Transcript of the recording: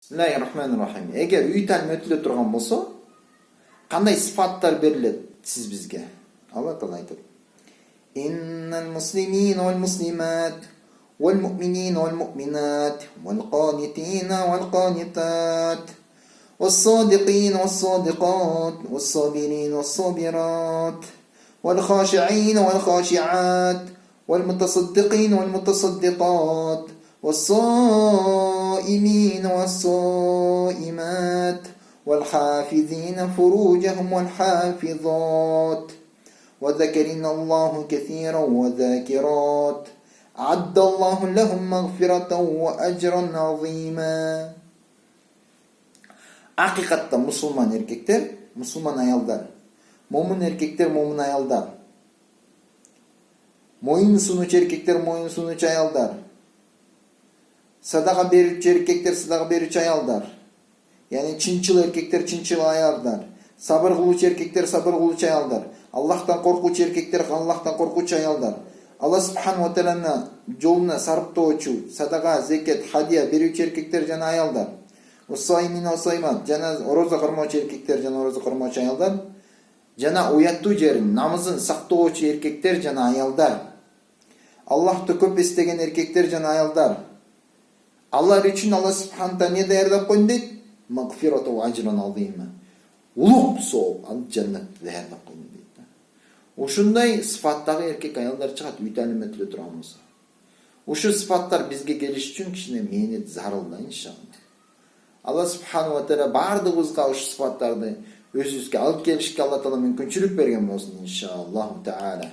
Bismillahirrahmanirrahim. Эгер үй тәлим өтүлө турган болсо, кандай сыфаттар берилет сиз бизге? Алла Таала айтат. Иннал муслимина вал муслимат вал муъминина вал муъминат вал qanitина вал qanitat والصادقين والصادقات والصابرين والصابرات والخاشعين والخاشعات والمتصدقين والمتصدقات والصائمين والصائمات والحافظين فروجهم والحافظات وذكرنا الله كثيرا وذاكرات أعد الله لهم مغفرة وأجرا عظيما. Акыйкатта мусулман эркектер, мусулман аялдар, момун эркектер, момун аялдар, моюн сунучу эркектер, моюн сунучу аялдар, садака берүүчү эркектер, садака берүүчү аялдар, яни чынчыл эркектер, чынчыл аялдар, сабыр кылуучу эркектер, сабыр кылуучу аялдар, Аллахтан коркуучу эркектер, Аллахтан коркуучу аялдар, Алла субхану ва тааlanын жолуна сарптоочу, садака, зекет, хадия берүүчү эркектер жана аялдар, Усаймина усаймат, жана орозо кырмоочу эркектер жана орозо кырмоочу аялдар, жана уяттуу жерин, намызын сактоочу эркектер жана аялдар, Аллахты көп эстеген эркектер жана аялдар. Алар үчүн Алла субхану таала не даярдап койду дейт? Магфирату ва ажран азима. Улук сооп, ал жаннатты даярдап койду дейт. Ушундай сыфаттагы эркек аялдар чыгат үй тәлим өтүлө турган болсо. Ушу сыфаттар бизге келиш үчүн кичине мээнет зарыл да, иншалла. Алла субхану ва таала бардыгыбызга ушу сыфаттарды өзүбүзгө алып келишке Алла Таала мүмкүнчүлүк берген болсун, иншаллаху таала.